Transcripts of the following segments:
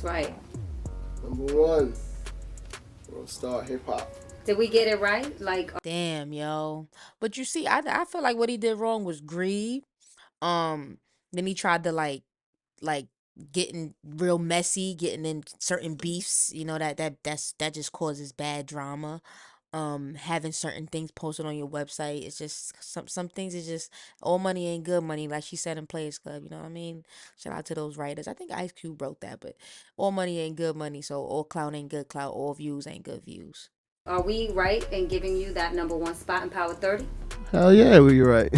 That's right. Number one, WorldStar Hip Hop. Did we get it right? Like, Damn, yo. But you see, I feel like what he did wrong was greed. Um, then he tried to like getting real messy, getting in certain beefs, you know, that just causes bad drama. Having certain things posted on your website, it's just some things is just all money ain't good money, like she said in Players Club, you know what I mean? Shout out to those writers. I think Ice Cube wrote that, but all money ain't good money, so all clout ain't good clout, all views ain't good views. are we right in giving you that number one spot in Power 30? Hell yeah, you're right.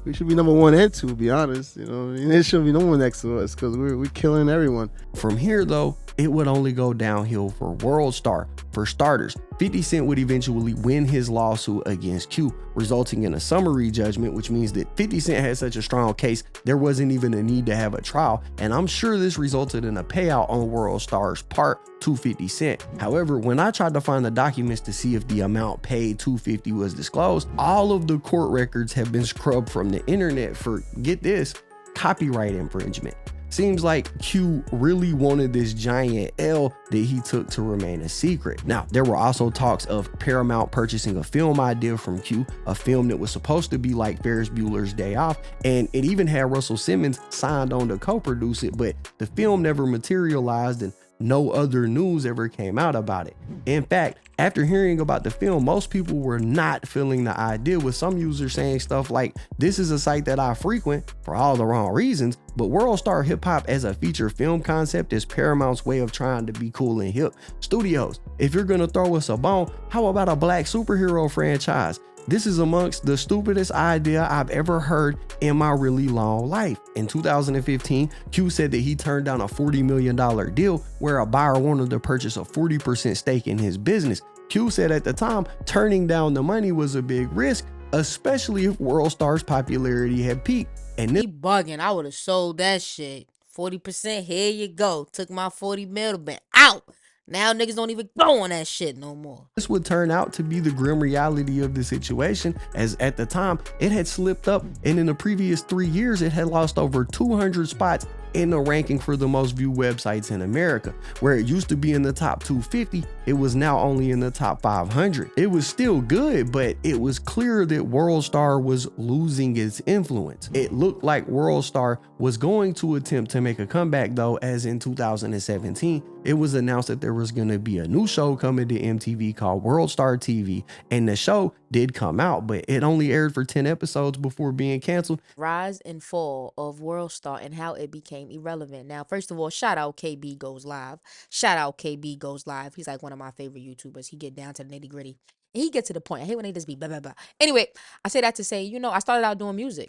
We should be number one and two, to be honest. You know, there shouldn't be no one next to us because we're killing everyone. From here, though, it would only go downhill for WorldStar. For starters, 50 Cent would eventually win his lawsuit against Q, resulting in a summary judgment, which means that 50 Cent had such a strong case, there wasn't even a need to have a trial, and I'm sure this resulted in a payout on WorldStar's part to 50 Cent. However, when I tried to find the documents to see if the amount paid to 50 was disclosed, all of the court records have been scrubbed from the internet for, get this, copyright infringement. Seems like Q really wanted this giant L that he took to remain a secret. Now, there were also talks of Paramount purchasing a film idea from Q, a film that was supposed to be like Ferris Bueller's Day Off, and it even had Russell Simmons signed on to co-produce it, but the film never materialized and no other news ever came out about it. In fact, after hearing about the film, most people were not feeling the idea, with some users saying stuff like, this is a site that I frequent for all the wrong reasons, but WorldStar Hip Hop as a feature film concept is Paramount's way of trying to be cool and hip. Studios, if you're gonna throw us a bone, how about a black superhero franchise? This is amongst the stupidest idea I've ever heard in my really long life. In 2015, Q said that he turned down a $40 million deal where a buyer wanted to purchase a 40% stake in his business. Q said at the time, turning down the money was a big risk, especially if WorldStar's popularity had peaked. And He bugging. I would have sold that shit. 40%, here you go. Took my 40 mil, been out. Now niggas don't even go on that shit no more. this would turn out to be the grim reality of the situation, as at the time it had slipped up, and in the previous 3 years it had lost over 200 spots in the ranking for the most viewed websites in America. Where it used to be in the top 250, it was now only in the top 500. It was still good, but it was clear that WorldStar was losing its influence. It looked like WorldStar was going to attempt to make a comeback though, as in 2017, it was announced that there was going to be a new show coming to MTV called WorldStar TV, and the show did come out, but it only aired for 10 episodes before being canceled. Rise and fall of WorldStar and how it became irrelevant. Now, first of all, shout out KB Goes Live. Shout out KB Goes Live. He's like one of my favorite YouTubers. He get down to the nitty gritty. And he get to the point. I hate when they just be blah, blah, blah. Anyway, I say that to say, you know, I started out doing music.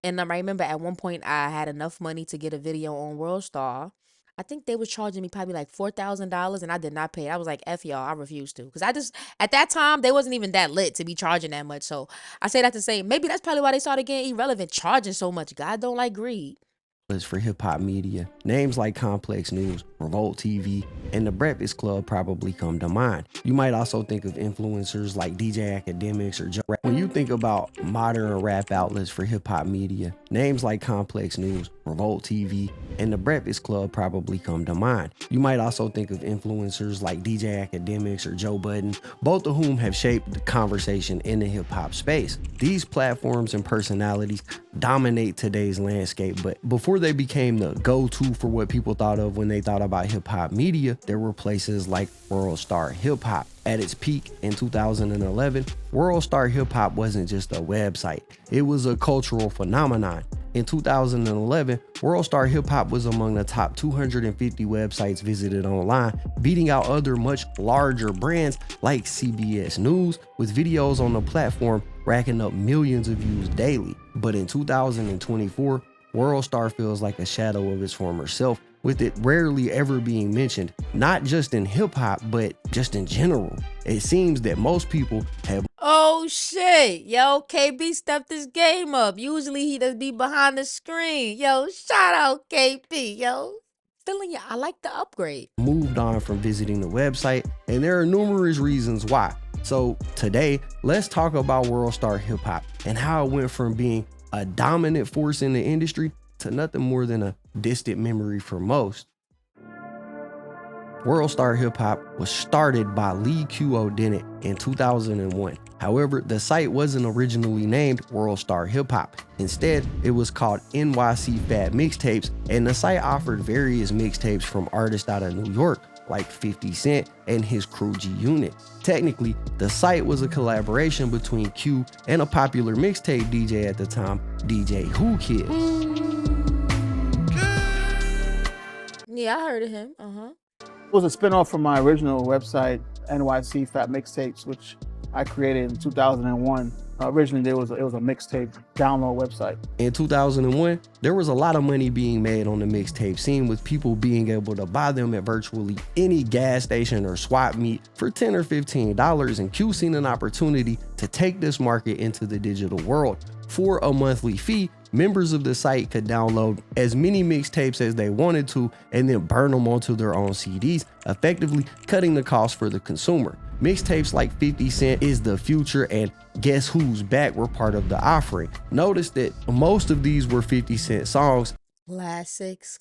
And I remember at one point I had enough money to get a video on WorldStar. I think they was charging me probably like $4,000 and I did not pay it. I was like, F y'all, I refused to. Because I just, at that time, they wasn't even that lit to be charging that much. So I say that to say, maybe that's probably why they started getting irrelevant, charging so much. God don't like greed. For hip hop media, names like Complex News, Revolt TV, and The Breakfast Club probably come to mind. You might also think of influencers like DJ Academics or Joe. When you think about modern rap outlets for hip hop media, names like Complex News, Revolt TV, and The Breakfast Club probably come to mind. You might also think of influencers like DJ Academics or Joe Budden, both of whom have shaped the conversation in the hip hop space. These platforms and personalities dominate today's landscape, but before they became the go-to for what people thought of when they thought about hip hop media, there were places like WorldStar Hip Hop. At its peak in 2011, WorldStar Hip Hop wasn't just a website, it was a cultural phenomenon. In 2011, WorldStar Hip Hop was among the top 250 websites visited online, beating out other much larger brands like CBS News, with videos on the platform racking up millions of views daily. But in 2024, WorldStar feels like a shadow of its former self, with it rarely ever being mentioned, not just in hip hop, but just in general. It seems that most people have Oh shit, yo, KB stepped his game up. Usually he does be behind the screen. Yo, shout out KB, yo. Feeling ya, I like the upgrade. moved on from visiting the website, and there are numerous reasons why. So today, let's talk about WorldStar Hip Hop and how it went from being a dominant force in the industry to nothing more than a distant memory for most. WorldStar Hip Hop was started by Lee Q O'Dennett in 2001. However, the site wasn't originally named WorldStar Hip Hop. Instead, it was called NYC Fat Mixtapes, and the site offered various mixtapes from artists out of New York, like 50 Cent and his crew G Unit. Technically, the site was a collaboration between Q and a popular mixtape DJ at the time, DJ Who Kid. Yeah, I heard of him. It was a spinoff from my original website, NYC Fat Mixtapes, which I created in 2001. Originally, it was a mixtape download website. In 2001, there was a lot of money being made on the mixtape scene, with people being able to buy them at virtually any gas station or swap meet for $10 or $15, and Q seen an opportunity to take this market into the digital world. For a monthly fee, members of the site could download as many mixtapes as they wanted to and then burn them onto their own CDs, effectively cutting the cost for the consumer. Mixtapes like 50 Cent Is the Future and Guess Who's Back were part of the offering. Notice that most of these were 50 Cent songs. Classics.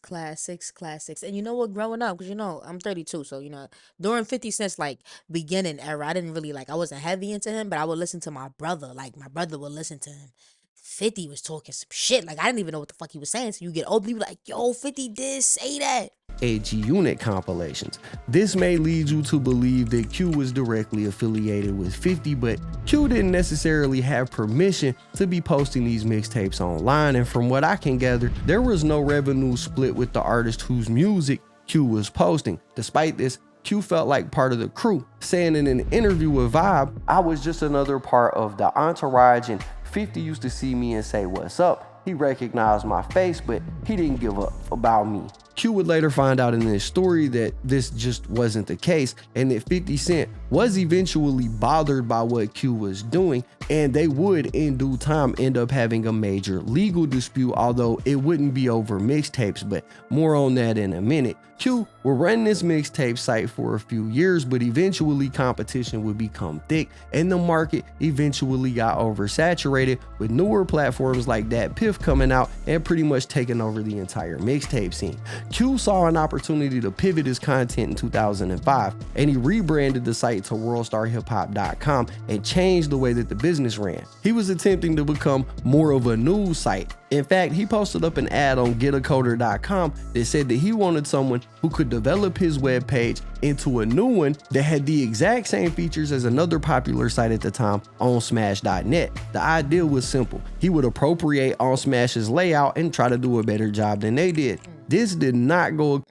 And you know what, growing up, because I'm 32, so during 50 Cent's like beginning era, I didn't really I wasn't heavy into him, but I would listen to my brother. Like, my brother would listen to him. 50 was talking some shit. Like, I didn't even know what the fuck he was saying. So you get old, you be like, yo, 50 did say that. G Unit compilations. This may lead you to believe that Q was directly affiliated with 50, but Q didn't necessarily have permission to be posting these mixtapes online, and from what I can gather, there was no revenue split with the artist whose music Q was posting. Despite this, Q felt like part of the crew, saying in an interview with Vibe, "I was just another part of the entourage, and 50 used to see me and say, 'What's up?' He recognized my face, but he didn't give up about me." Q would later find out in this story that this just wasn't the case, and that 50 Cent was eventually bothered by what Q was doing, and they would in due time end up having a major legal dispute, although it wouldn't be over mixtapes, but more on that in a minute. Q would run this mixtape site for a few years, but eventually competition would become thick and the market eventually got oversaturated, with newer platforms like Dat Piff coming out and pretty much taking over the entire mixtape scene. Q saw an opportunity to pivot his content in 2005, and he rebranded the site to WorldStarHipHop.com and changed the way that the business ran. He was attempting to become more of a news site. In fact, he posted up an ad on getacoder.com that said that he wanted someone who could develop his webpage into a new one that had the exact same features as another popular site at the time, OnSmash.net. The idea was simple. He would appropriate OnSmash's layout and try to do a better job than they did. This did not go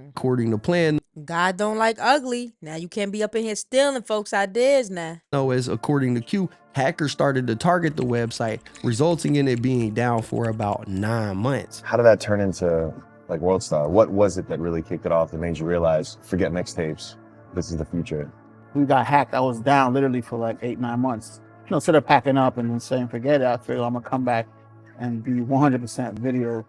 according to plan. God don't like ugly. Now you can't be up in here stealing folks' ideas now. No, as according to Q, hackers started to target the website, resulting in it being down for about 9 months. How did that turn into like WorldStar? What was it that really kicked it off that made you realize, forget mixtapes, this is the future? We got hacked. I was down literally for like 8-9 months. Instead of packing up and then saying forget it, I figured I'm gonna come back and be 100% video.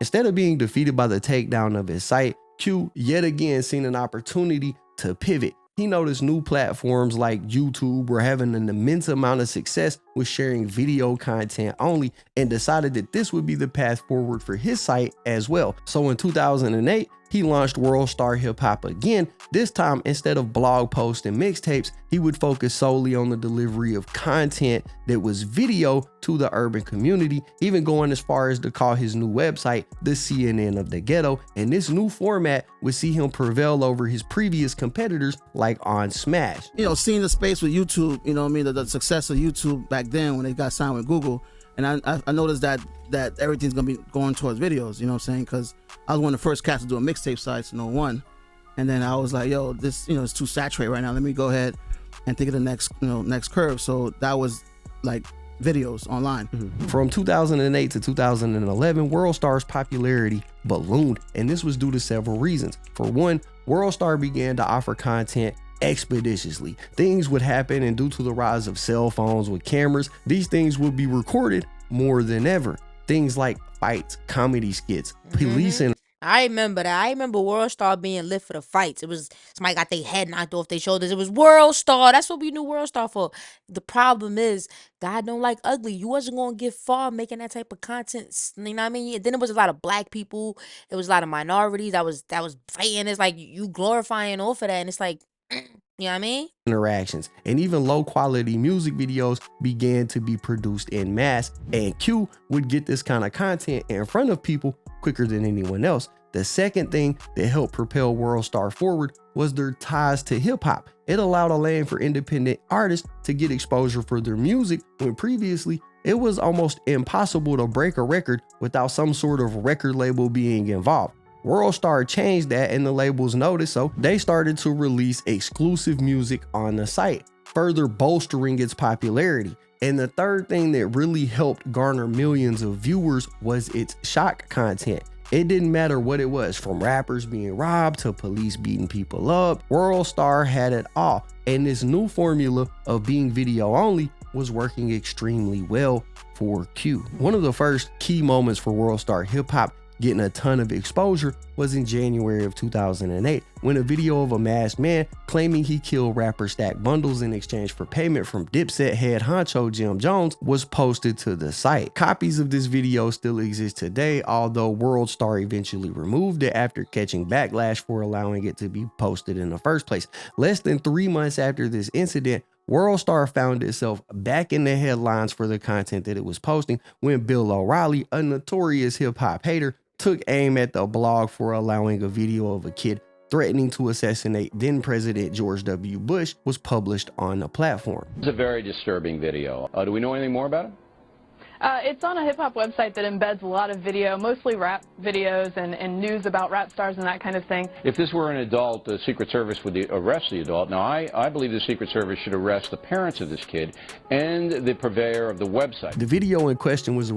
Instead of being defeated by the takedown of his site, Q yet again seen an opportunity to pivot. He noticed new platforms like YouTube were having an immense amount of success with sharing video content only, and decided that this would be the path forward for his site as well. So in 2008, he launched WorldStar Hip Hop again. This time, instead of blog posts and mixtapes, he would focus solely on the delivery of content that was video to the urban community, even going as far as to call his new website the CNN of the Ghetto. And this new format would see him prevail over his previous competitors like on Smash. Seeing the space with YouTube, the success of YouTube back then when they got signed with Google, and I noticed that everything's gonna be going towards videos, you know what I'm saying? Because I was one of the first cats to do a mixtape sites in 01. And then I was like, yo, this, it's too saturated right now. Let me go ahead and think of the next curve. So that was like videos online. From 2008 to 2011, WorldStar's popularity ballooned, and this was due to several reasons. For one, WorldStar began to offer content expeditiously. Things would happen, and due to the rise of cell phones with cameras, these things would be recorded more than ever. Things like fights, comedy skits, police and I remember that. I remember WorldStar being lit for the fights. It was somebody got their head knocked off their shoulders. It was WorldStar. That's what we knew WorldStar for. The problem is, God don't like ugly. You wasn't gonna get far making that type of content. You know what I mean? Then it was a lot of black people. It was a lot of minorities that was fighting. It's like you glorifying off of that, and it's like, you know what I mean? Interactions, and even low quality music videos began to be produced in mass, and Q would get this kind of content in front of people quicker than anyone else. The second thing that helped propel WorldStar forward was their ties to hip hop. It allowed a lane for independent artists to get exposure for their music when previously it was almost impossible to break a record without some sort of record label being involved. WorldStar changed that, and the labels noticed, so they started to release exclusive music on the site, further bolstering its popularity. And the third thing that really helped garner millions of viewers was its shock content. It didn't matter what it was, from rappers being robbed to police beating people up. WorldStar had it all, and this new formula of being video only was working extremely well for Q. One of the first key moments for WorldStar hip hop getting a ton of exposure was in January of 2008, when a video of a masked man claiming he killed rapper Stack Bundles in exchange for payment from Dipset head honcho Jim Jones was posted to the site. Copies of this video still exist today, although WorldStar eventually removed it after catching backlash for allowing it to be posted in the first place. Less than 3 months after this incident, WorldStar found itself back in the headlines for the content that it was posting when Bill O'Reilly, a notorious hip-hop hater, took aim at the blog for allowing a video of a kid threatening to assassinate then President George W. Bush was published on the platform. It's a very disturbing video. Do we know anything more about it? It's on a hip-hop website that embeds a lot of video, mostly rap videos and news about rap stars and that kind of thing. If this were an adult, the Secret Service would arrest the adult. Now, I believe the Secret Service should arrest the parents of this kid and the purveyor of the website. The video in question was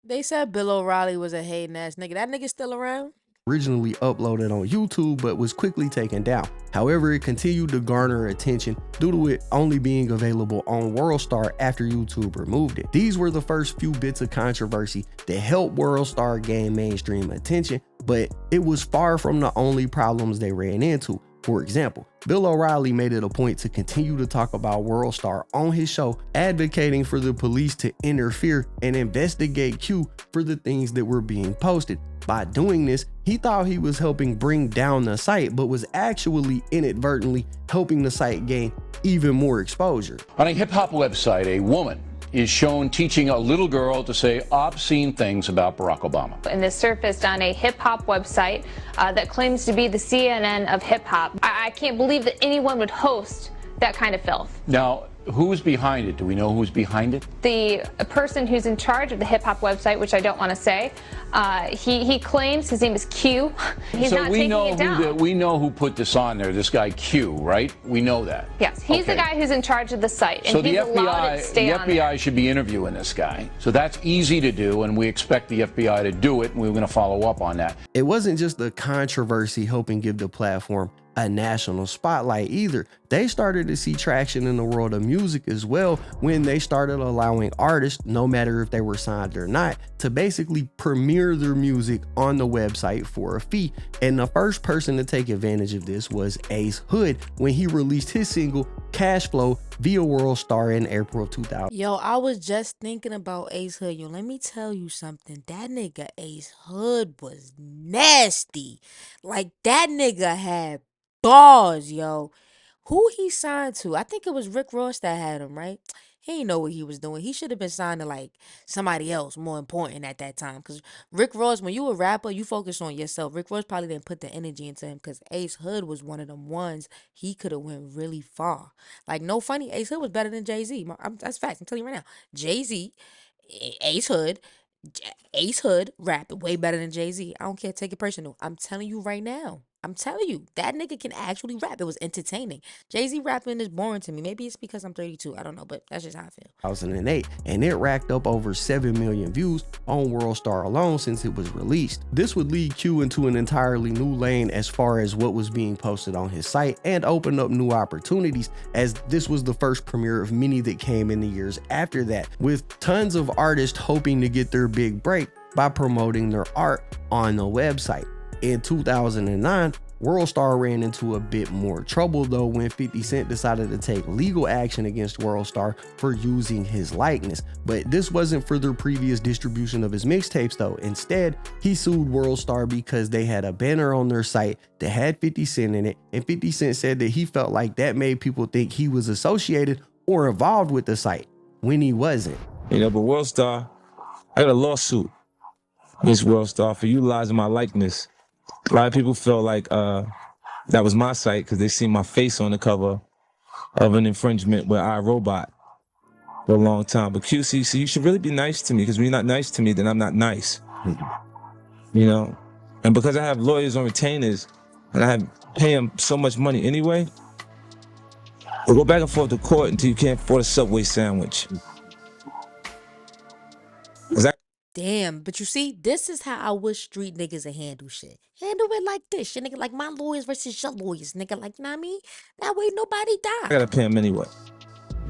They said Bill O'Reilly was a hating ass nigga. That nigga still around? originally uploaded on YouTube but was quickly taken down. However, it continued to garner attention due to it only being available on WorldStar after YouTube removed it. These were the first few bits of controversy that helped WorldStar gain mainstream attention, but it was far from the only problems they ran into. For example, Bill O'Reilly made it a point to continue to talk about WorldStar on his show, advocating for the police to interfere and investigate Q for the things that were being posted. By doing this, he thought he was helping bring down the site, but was actually inadvertently helping the site gain even more exposure. On a hip-hop website, a woman is shown teaching a little girl to say obscene things about Barack Obama. And this surfaced on a hip-hop website that claims to be the CNN of hip-hop. I can't believe that anyone would host that kind of filth. Now, who's behind it? Do we know who's behind it? The person who's in charge of the hip-hop website, which I don't want to say, he claims his name is Q. He's so not we taking know it down. we know who put this on there, this guy Q, right? We know that. Yes, he's the guy who's in charge of the site, and So he's the allowed it to stay on there. FBI should be interviewing this guy. So that's easy to do, and we expect the FBI to do it, and we're going to follow up on that. It wasn't just the controversy helping give the platform a national spotlight either. They started to see traction in the world of music as well when they started allowing artists, no matter if they were signed or not, to basically premiere their music on the website for a fee. And the first person to take advantage of this was Ace Hood when he released his single Cash Flow via WorldStar in April of 2000. Yo, I was just thinking about Ace Hood. Yo, let me tell you something. That nigga Ace Hood was nasty. Like, that nigga had balls, yo. Who he signed to? I think it was Rick Ross that had him, right? He didn't know what he was doing. He should have been signed to like somebody else more important at that time. Because Rick Ross, when you a rapper, you focus on yourself. Rick Ross probably didn't put the energy into him because Ace Hood was one of them ones he could have went really far. Like, no funny, Ace Hood was better than Jay-Z. That's facts. I'm telling you right now. Jay-Z, Ace Hood rap way better than Jay-Z. I don't care. Take it personal. I'm telling you right now. I'm telling you, that nigga can actually rap. It was entertaining. Jay-Z rapping is boring to me. Maybe it's because I'm 32. I don't know, but that's just how I feel. 2008, and it racked up over 7 million views on WorldStar alone since it was released. This would lead Q into an entirely new lane as far as what was being posted on his site and open up new opportunities, as this was the first premiere of many that came in the years after that, with tons of artists hoping to get their big break by promoting their art on the website. In 2009, WorldStar ran into a bit more trouble though when 50 Cent decided to take legal action against WorldStar for using his likeness. But this wasn't for the previous distribution of his mixtapes though. Instead, he sued WorldStar because they had a banner on their site that had 50 Cent in it, and 50 Cent said that he felt like that made people think he was associated or involved with the site when he wasn't. You know, but WorldStar, I got a lawsuit against WorldStar for utilizing my likeness. A lot of people felt like that was my site because they seen my face on the cover of an infringement with iRobot for a long time. But QC, you should really be nice to me, because when you're not nice to me, then I'm not nice. You know? And because I have lawyers on retainers and I pay them so much money anyway, we'll go back and forth to court until you can't afford a Subway sandwich. Damn, but you see, this is how I wish street niggas would handle shit. Handle it like this, shit, nigga. Like my lawyers versus your lawyers, nigga. Like, you know what I mean? That way nobody die. I gotta pay him anyway.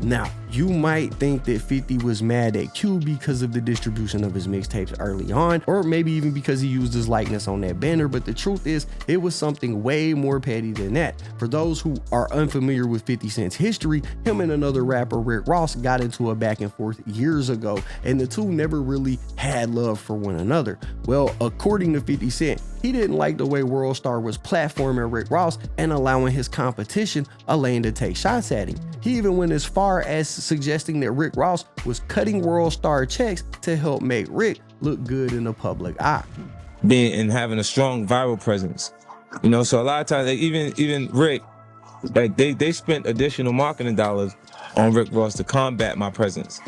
Now, you might think that 50 was mad at Q because of the distribution of his mixtapes early on, or maybe even because he used his likeness on that banner, but the truth is, it was something way more petty than that. For those who are unfamiliar with 50 Cent's history, him and another rapper, Rick Ross, got into a back and forth years ago, and the two never really had love for one another. Well, according to 50 Cent, he didn't like the way WorldStar was platforming Rick Ross and allowing his competition a lane to take shots at him. He even went as far as suggesting that Rick Ross was cutting WorldStar checks to help make Rick look good in the public eye. Being and having a strong viral presence, you know, so a lot of times, like, even Rick, like they spent additional marketing dollars on Rick Ross to combat my presence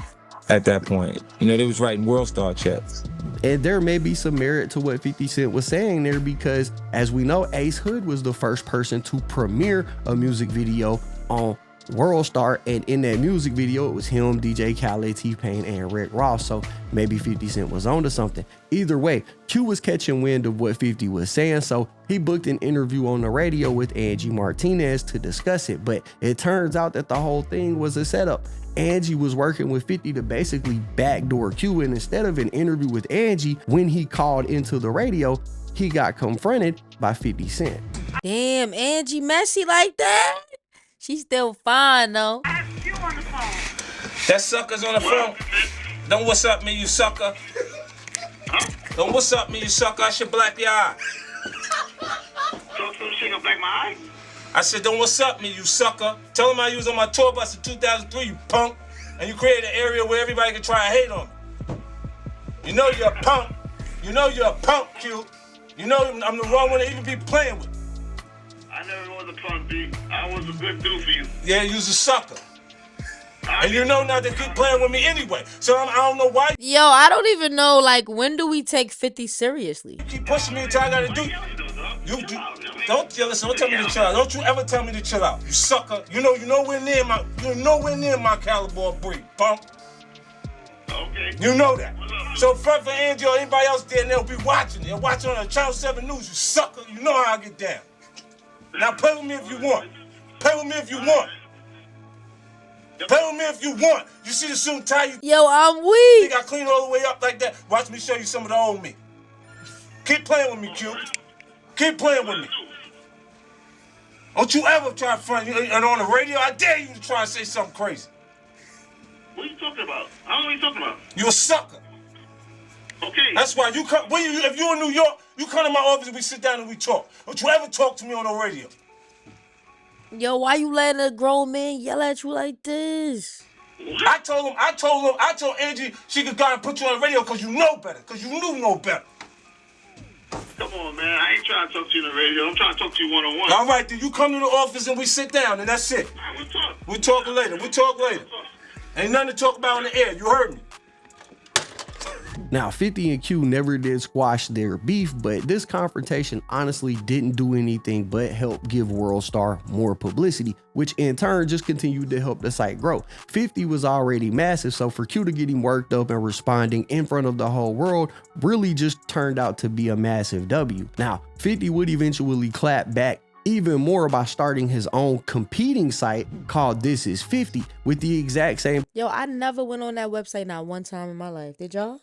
at that point. You know, they was writing WorldStar checks. And there may be some merit to what 50 Cent was saying there, because as we know, Ace Hood was the first person to premiere a music video on WorldStar, and in that music video it was him, DJ Khaled, T-Pain, and Rick Ross. So maybe 50 Cent was onto something. Either way, Q was catching wind of what 50 was saying, so he booked an interview on the radio with Angie Martinez to discuss it. But it turns out that the whole thing was a setup. Angie was working with 50 to basically backdoor Q, and instead of an interview with Angie, when he called into the radio, he got confronted by 50 Cent. Damn, Angie messy like that? She's still fine though. That sucker's on the phone. Don't what's up me, you sucker. Don't what's up me, you sucker. I should black your eye. I said, don't what's up me, you sucker. Tell him I was on my tour bus in 2003, you punk. And you created an area where everybody can try and hate on me. You know you're a punk. You know you're a punk, Q. You know I'm the wrong one to even be playing with. I never was a punk, B. I was a good dude for you. Yeah, you was a sucker. And you know not to keep playing with me anyway. So I don't know why. Yo, I don't even know, like, when do we take 50 seriously? You keep pushing me until I gotta do. Don't tell me to chill out. Don't you ever tell me to chill out. You sucker. You're nowhere near my caliber of breed, punk. Okay. You know that. So front for Angie or anybody else there, and they'll be watching. They'll watch on the Channel 7 News, you sucker. You know how I get down. Now play with me if you want. Play with me if you want. Play with me if you want. You see the suit and tie you. Yo, I'm weak. Think I clean all the way up like that? Watch me show you some of the old me. Keep playing with me, Q. Keep playing with me. Don't you ever try to front. And on the radio, I dare you to try and say something crazy. What are you talking about? I don't know what you're talking about. You a sucker. Okay. That's why you come. If you're in New York, you come to my office and we sit down and we talk. Don't you ever talk to me on the radio. Yo, why you letting a grown man yell at you like this? I told Angie she could go and put you on the radio because you know better, because you knew no better. Come on, man. I ain't trying to talk to you on the radio. I'm trying to talk to you one-on-one. All right, then you come to the office and we sit down, and that's it. All right, We'll talk later. Ain't nothing to talk about on the air. You heard me. Now, 50 and Q never did squash their beef, but this confrontation honestly didn't do anything but help give WorldStar more publicity, which in turn just continued to help the site grow. 50 was already massive, so for Q to get him worked up and responding in front of the whole world really just turned out to be a massive W. Now, 50 would eventually clap back even more by starting his own competing site called This Is 50 with the exact same Yo, I never went on that website not one time in my life. Did y'all?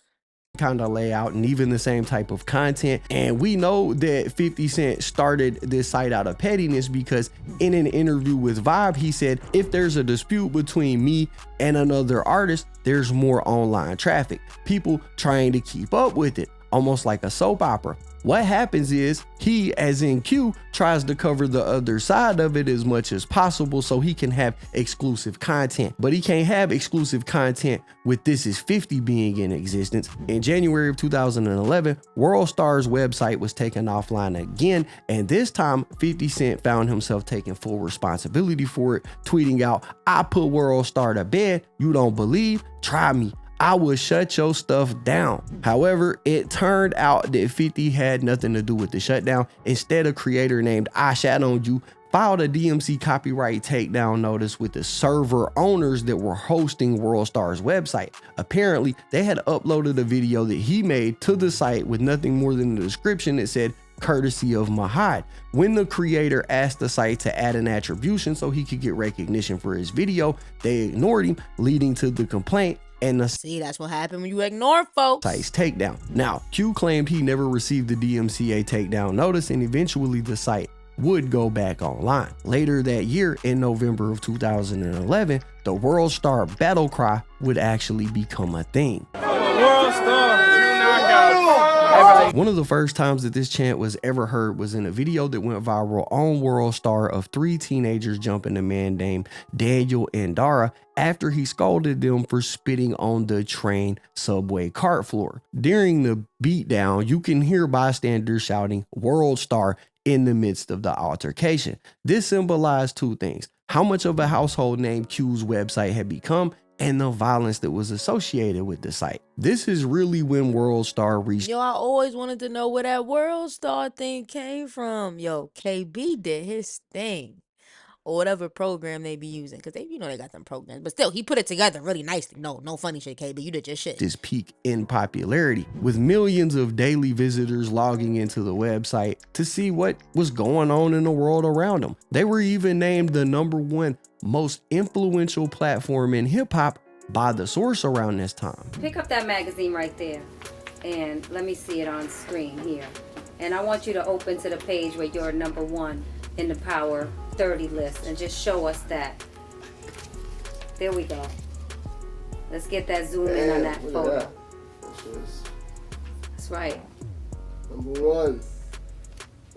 kind of layout and even the same type of content. And we know that 50 Cent started this site out of pettiness because in an interview with Vibe, he said, if there's a dispute between me and another artist, there's more online traffic, people trying to keep up with it, almost like a soap opera. What happens is he, as in Q, tries to cover the other side of it as much as possible so he can have exclusive content. But he can't have exclusive content with This Is 50 being in existence. In January of 2011, WorldStar's website was taken offline again, and this time 50 Cent found himself taking full responsibility for it, tweeting out, "I put WorldStar to bed. You don't believe? Try me. I will shut your stuff down." However, it turned out that 50 had nothing to do with the shutdown. Instead, a creator named I Shat On You filed a DMC copyright takedown notice with the server owners that were hosting WorldStar's website. Apparently, they had uploaded a video that he made to the site with nothing more than a description that said, "Courtesy of Mahad." When the creator asked the site to add an attribution so he could get recognition for his video, they ignored him, leading to the complaint. And see, that's what happened when you ignore folks. Site's takedown. Now, Q claimed he never received the DMCA takedown notice, and eventually the site would go back online. Later that year, in November of 2011, the WorldStar battle cry would actually become a thing. One of the first times that this chant was ever heard was in a video that went viral on WorldStar of 3 teenagers jumping a man named Daniel and Dara after he scolded them for spitting on the train subway cart floor. During the beatdown, you can hear bystanders shouting WorldStar in the midst of the altercation. This symbolized two things: how much of a household name Q's website had become, and the violence that was associated with the site. This is really when WorldStar reached. Yo, I always wanted to know where that WorldStar thing came from. Yo, KB did his thing. Or whatever program they be using, because they, you know, they got them programs, but still, he put it together really nicely. No funny shit, KB, you did your shit. This peak in popularity, with millions of daily visitors logging into the website to see what was going on in the world around them. They were even named the #1 most influential platform in hip hop by The Source around this time. Pick up that magazine right there, and let me see it on screen here. And I want you to open to the page where you're #1 in the Power 30 list, and just show us that. There we go. Let's get that zoom in on that photo. That's right. #1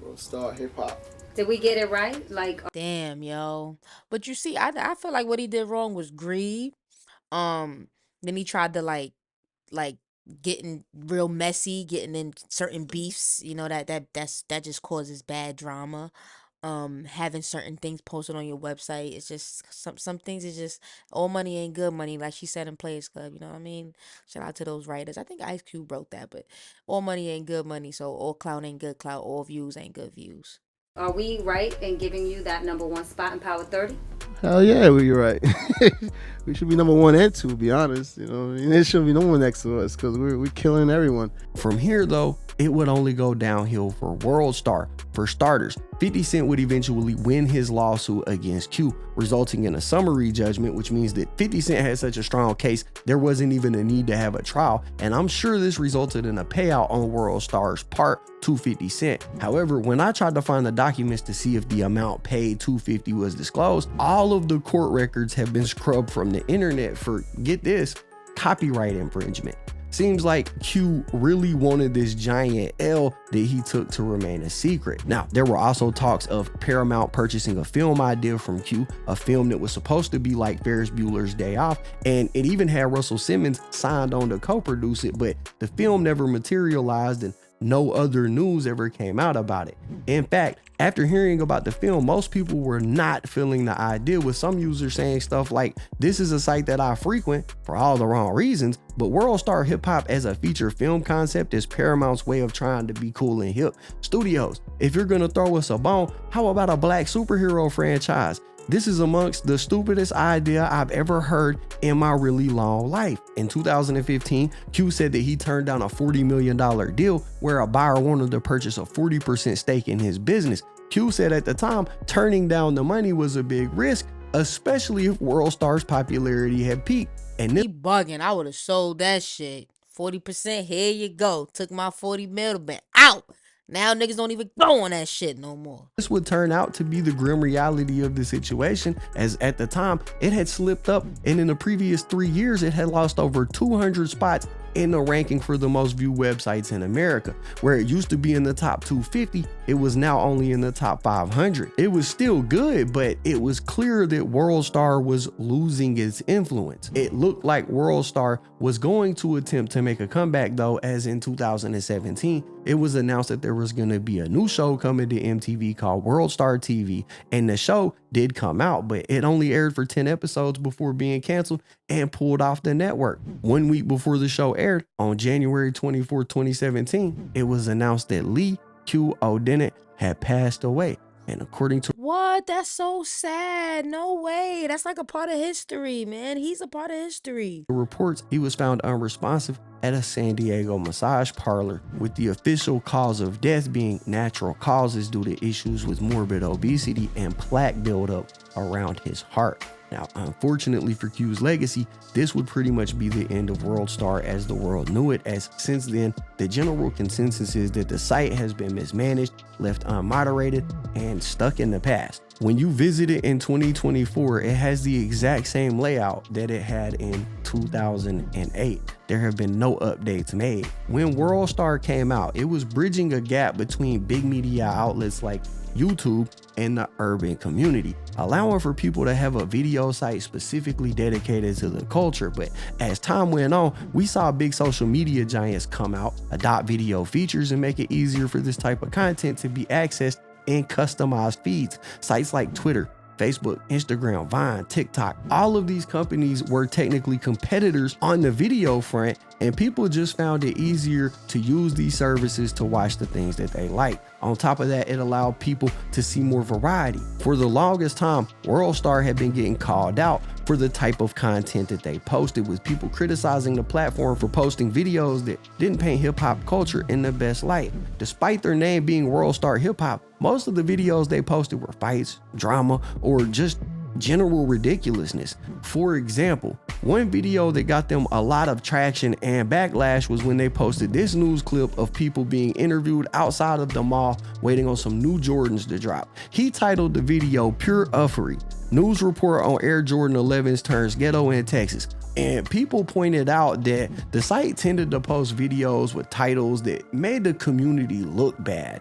WorldStar hip hop. Did we get it right? Like, damn, yo. But you see, I feel like what he did wrong was greed. Then he tried to like getting real messy, getting in certain beefs. You know, that just causes bad drama. Having certain things posted on your website, it's just some things is just, all money ain't good money, like she said in Players Club, you know what I mean? Shout out to those writers. I think Ice Cube wrote that, but all money ain't good money, so all clout ain't good clout, all views ain't good views. are we right in giving you that #1 spot in Power 30? Hell yeah, you're right. We should be #1 and 2, to be honest. You know, and there shouldn't be no one next to us because we're killing everyone. From here, though, it would only go downhill for WorldStar. For starters, 50 Cent would eventually win his lawsuit against Q, resulting in a summary judgment, which means that 50 Cent had such a strong case, there wasn't even a need to have a trial. And I'm sure this resulted in a payout on WorldStar's part to 50 Cent. However, when I tried to find the documents to see if the amount paid to 50 was disclosed, all of the court records have been scrubbed from the internet for, get this, copyright infringement. Seems like Q really wanted this giant L that he took to remain a secret. Now, there were also talks of Paramount purchasing a film idea from Q, a film that was supposed to be like Ferris Bueller's Day Off, and it even had Russell Simmons signed on to co-produce it, but the film never materialized and no other news ever came out about it. In fact, after hearing about the film, most people were not feeling the idea, with some users saying stuff like, "This is a site that I frequent for all the wrong reasons," but WorldStar Hip Hop as a feature film concept is Paramount's way of trying to be cool and hip. Studios, if you're gonna throw us a bone, how about a black superhero franchise? This is amongst the stupidest idea I've ever heard in my really long life. In 2015, Q said that he turned down a $40 million deal where a buyer wanted to purchase a 40% stake in his business. Q said at the time, turning down the money was a big risk, especially if WorldStar's popularity had peaked. And he bugging. I would have sold that shit 40%, here you go. Took my 40 mil, been out. Now niggas don't even go on that shit no more. This would turn out to be the grim reality of the situation, as at the time it had slipped up, and in the previous 3 years it had lost over 200 spots in the ranking for the most viewed websites in America. Where it used to be in the top 250, it was now only in the top 500. It was still good, but it was clear that WorldStar was losing its influence. It looked like WorldStar was going to attempt to make a comeback though, as in 2017, it was announced that there was going to be a new show coming to MTV called WorldStar TV, and the show did come out, but it only aired for 10 episodes before being canceled and pulled off the network. 1 week before the show aired, on January 24, 2017, it was announced that Lee Q O'Dennett had passed away. And according to What? That's so sad. No way. That's like a part of history, man. He's a part of history. reports, he was found unresponsive at a San Diego massage parlor, with the official cause of death being natural causes due to issues with morbid obesity and plaque buildup around his heart. Now, unfortunately for Q's legacy, this would pretty much be the end of WorldStar as the world knew it, as since then, the general consensus is that the site has been mismanaged, left unmoderated, and stuck in the past. When you visit it in 2024, it has the exact same layout that it had in 2008. There have been no updates made. When WorldStar came out, it was bridging a gap between big media outlets like YouTube and the urban community, allowing for people to have a video site specifically dedicated to the culture. But as time went on, we saw big social media giants come out, adopt video features, and make it easier for this type of content to be accessed in customized feeds. Sites like Twitter, Facebook, Instagram, Vine, TikTok, all of these companies were technically competitors on the video front, and people just found it easier to use these services to watch the things that they like. On top of that, it allowed people to see more variety. For the longest time, WorldStar had been getting called out for the type of content that they posted, with people criticizing the platform for posting videos that didn't paint hip-hop culture in the best light. Despite their name being WorldStar Hip Hop, most of the videos they posted were fights, drama, or just general ridiculousness. For example, one video that got them a lot of traction and backlash was when they posted this news clip of people being interviewed outside of the mall waiting on some new Jordans to drop. He titled the video "Pure Uffery. News report on Air Jordan 11s turns ghetto in Texas." And people pointed out that the site tended to post videos with titles that made the community look bad.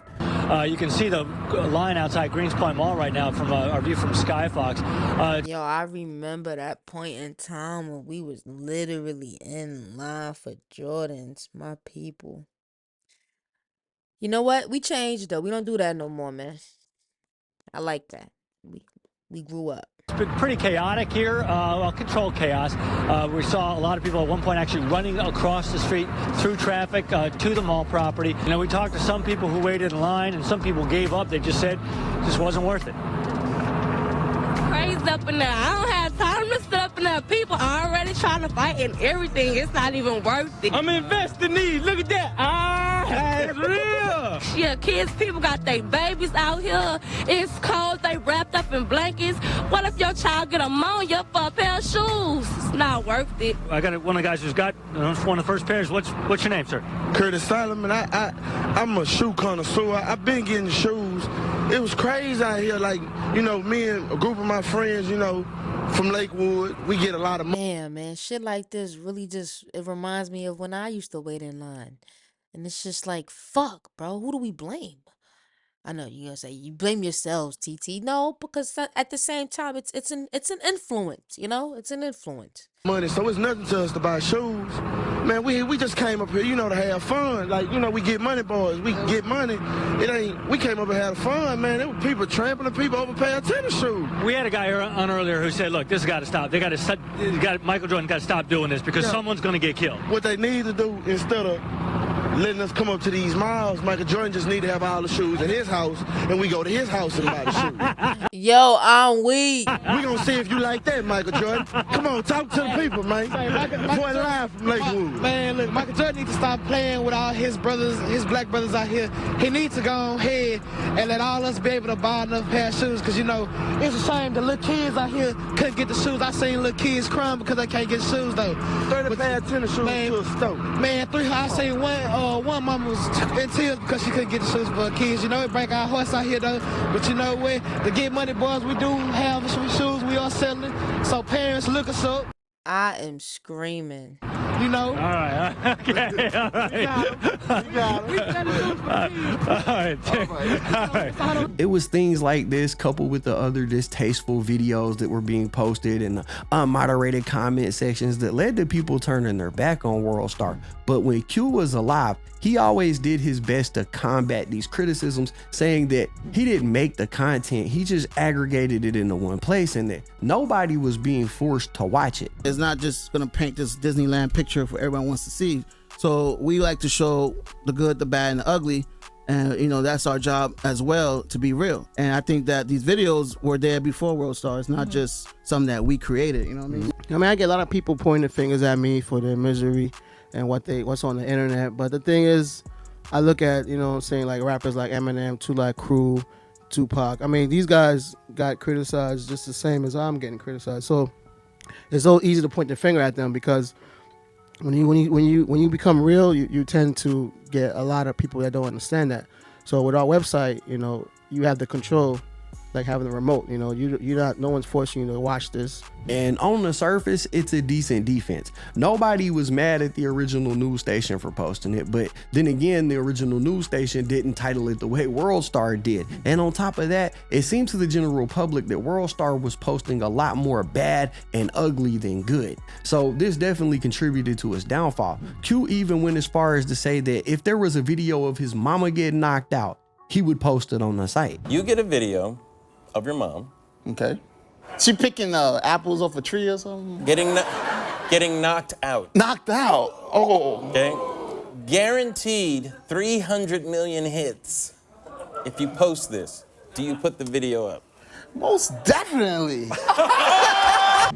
You can see the line outside Greenspoint Mall right now from our view from Skyfox. Yo, I remember that point in time when we was literally in line for Jordans, my people. You know what? We changed though. We don't do that no more, man. I like that. We grew up. It's been pretty chaotic here, well, controlled chaos. We saw a lot of people at one point actually running across the street through traffic to the mall property. You know, we talked to some people who waited in line, and some people gave up. They just said it just wasn't worth it. Crazy up in there. I don't have time to sit up in there. People are already trying to fight and everything. It's not even worth it. I'm investing these. Look at that. It's real. Yeah, kids, people got their babies out here. It's cold. They wrapped up in blankets. What if your child get ammonia for a pair of shoes? It's not worth it. I got one of the guys who's got one of the first pairs. What's your name, sir? Curtis Solomon. I'm a shoe connoisseur. I've been getting shoes. It was crazy out here. Like, you know, me and a group of my friends, you know, from Lakewood, we get a lot of money. Man, shit like this really just, it reminds me of when I used to wait in line. And it's just like, fuck, bro, who do we blame? I know you're gonna say you blame yourselves, TT. No, because at the same time, it's an influence, you know? It's an influence. Money, so it's nothing to us to buy shoes. Man, we just came up here, you know, to have fun. Like, you know, we get money, boys. We get money. We came up and had fun, man. There were people trampling, people overpaying tennis shoes. We had a guy on earlier who said, look, this has got to stop. Michael Jordan got to stop doing this because someone's going to get killed. What they need to do, instead of letting us come up to these malls. Michael Jordan just need to have all the shoes in his house, and we go to his house and buy the shoes. Yo, I'm weak. We gonna see if you like that, Michael Jordan. Come on, talk to the people, man. Boy, live from Lakewood. Man, look, Michael Jordan needs to stop playing with all his brothers, his black brothers out here. He needs to go ahead and let all us be able to buy enough pair of shoes, because, you know, it's a shame the little kids out here couldn't get the shoes. I seen little kids crying because they can't get shoes, though. 30 pair of tennis shoes to a store. Man, I seen one mama was in tears because she couldn't get the shoes for her kids. You know, it break our hearts out here, though. But you know what? To get money, boys, we do have some shoes we are selling. So parents, look us up. I am screaming. You know? All right. Okay. All right. It was things like this, coupled with the other distasteful videos that were being posted and the unmoderated comment sections, that led to people turning their back on WorldStar. But when Q was alive, he always did his best to combat these criticisms, saying that he didn't make the content, he just aggregated it into one place, and that nobody was being forced to watch it. It's not just gonna paint this Disneyland picture for everyone wants to see. So we like to show the good, the bad, and the ugly. And you know, that's our job as well, to be real. And I think that these videos were there before WorldStar. It's not just something that we created, you know what I mean? I get a lot of people pointing fingers at me for their misery and what's on the internet. But the thing is, I look at, you know what I'm saying, like rappers like Eminem, Two Live Crew, Tupac. I mean, these guys got criticized just the same as I'm getting criticized. So it's so easy to point the finger at them, because when you become real, you tend to get a lot of people that don't understand that. So with our website, you know, you have the control, like having the remote. You know, no one's forcing you to watch this. And on the surface, it's a decent defense. Nobody was mad at the original news station for posting it, but then again, the original news station didn't title it the way WorldStar did. And on top of that, it seemed to the general public that WorldStar was posting a lot more bad and ugly than good. So this definitely contributed to his downfall. Q even went as far as to say that if there was a video of his mama getting knocked out, he would post it on the site. You get a video of your mom. Okay. She picking apples off a tree or something? Getting knocked out. Knocked out? Oh. Okay. Guaranteed 300 million hits if you post this. Do you put the video up? Most definitely.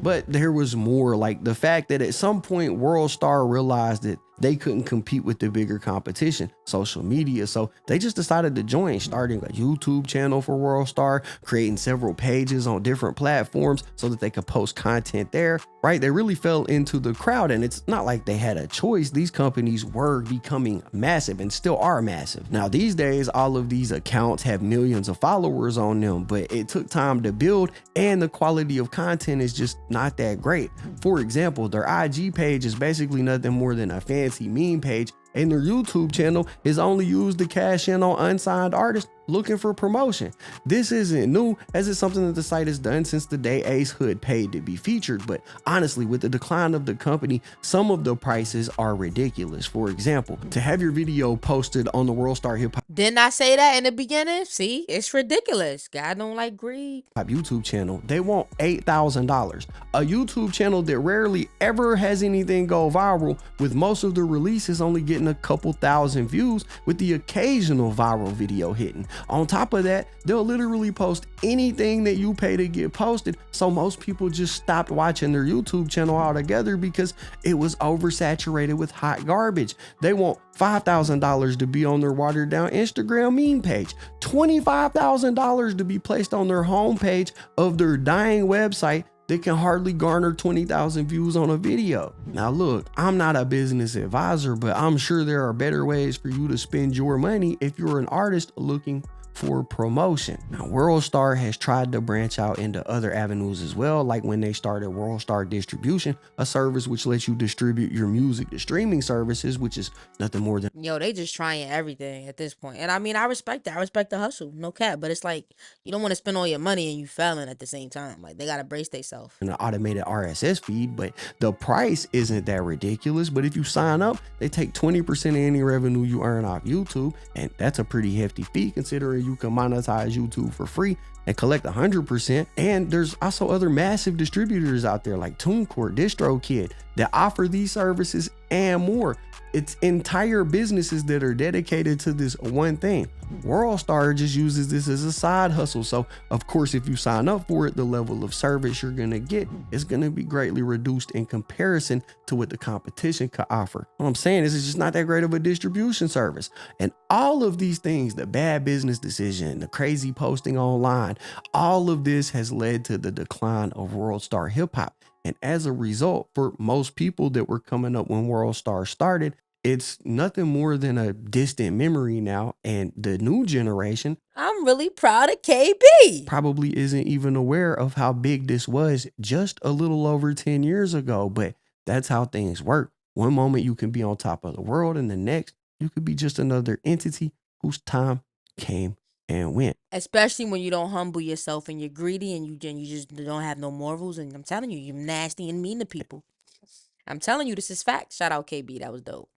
But there was more, like the fact that at some point WorldStar realized that they couldn't compete with the bigger competition, social media. So they just decided to join, starting a YouTube channel for WorldStar, creating several pages on different platforms so that they could post content there, right? They really fell into the crowd, and it's not like they had a choice. These companies were becoming massive and still are massive. Now, these days, all of these accounts have millions of followers on them, but it took time to build, and the quality of content is just not that great. For example, their IG page is basically nothing more than a fancy meme page, and their YouTube channel is only used to cash in on unsigned artists looking for promotion. This isn't new, as it's something that the site has done since the day Ace Hood paid to be featured, but honestly, with the decline of the company, some of the prices are ridiculous. For example, to have your video posted on the WorldStar Hip Hop Didn't I say that in the beginning? See, it's ridiculous. God don't like greed. YouTube channel, they want $8,000. A YouTube channel that rarely ever has anything go viral, with most of the releases only getting a couple thousand views, with the occasional viral video hitting. On top of that, they'll literally post anything that you pay to get posted. So most people just stopped watching their YouTube channel altogether because it was oversaturated with hot garbage. They want $5,000 to be on their watered down Instagram meme page, $25,000 to be placed on their homepage of their dying website that can hardly garner 20,000 views on a video. Now look, I'm not a business advisor, but I'm sure there are better ways for you to spend your money if you're an artist looking for promotion. Now, WorldStar has tried to branch out into other avenues as well, like when they started WorldStar Distribution, a service which lets you distribute your music to streaming services, which is nothing more than They just trying everything at this point. And I mean, I respect that. I respect the hustle, no cap. But it's like, you don't want to spend all your money and you failing at the same time. Like, they got to brace themselves. an automated RSS feed, but the price isn't that ridiculous. But if you sign up, they take 20% of any revenue you earn off YouTube, and that's a pretty hefty fee considering you can monetize YouTube for free and collect 100%. And there's also other massive distributors out there like TuneCore, DistroKid that offer these services and more. It's entire businesses that are dedicated to this one thing. WorldStar just uses this as a side hustle. So of course, if you sign up for it, the level of service you're gonna get is gonna be greatly reduced in comparison to what the competition could offer. What I'm saying is it's just not that great of a distribution service. And all of these things, the bad business decision, the crazy posting online, all of this has led to the decline of WorldStar hip hop. And as a result, for most people that were coming up when WorldStar started, it's nothing more than a distant memory now. And the new generation, I'm really proud of KB, probably isn't even aware of how big this was just a little over 10 years ago. But that's how things work. One moment you can be on top of the world, and the next you could be just another entity whose time came and went. especially when you don't humble yourself and you're greedy and you just don't have no morals. And I'm telling you, you're nasty and mean to people. I'm telling you, this is fact. Shout out KB, that was dope.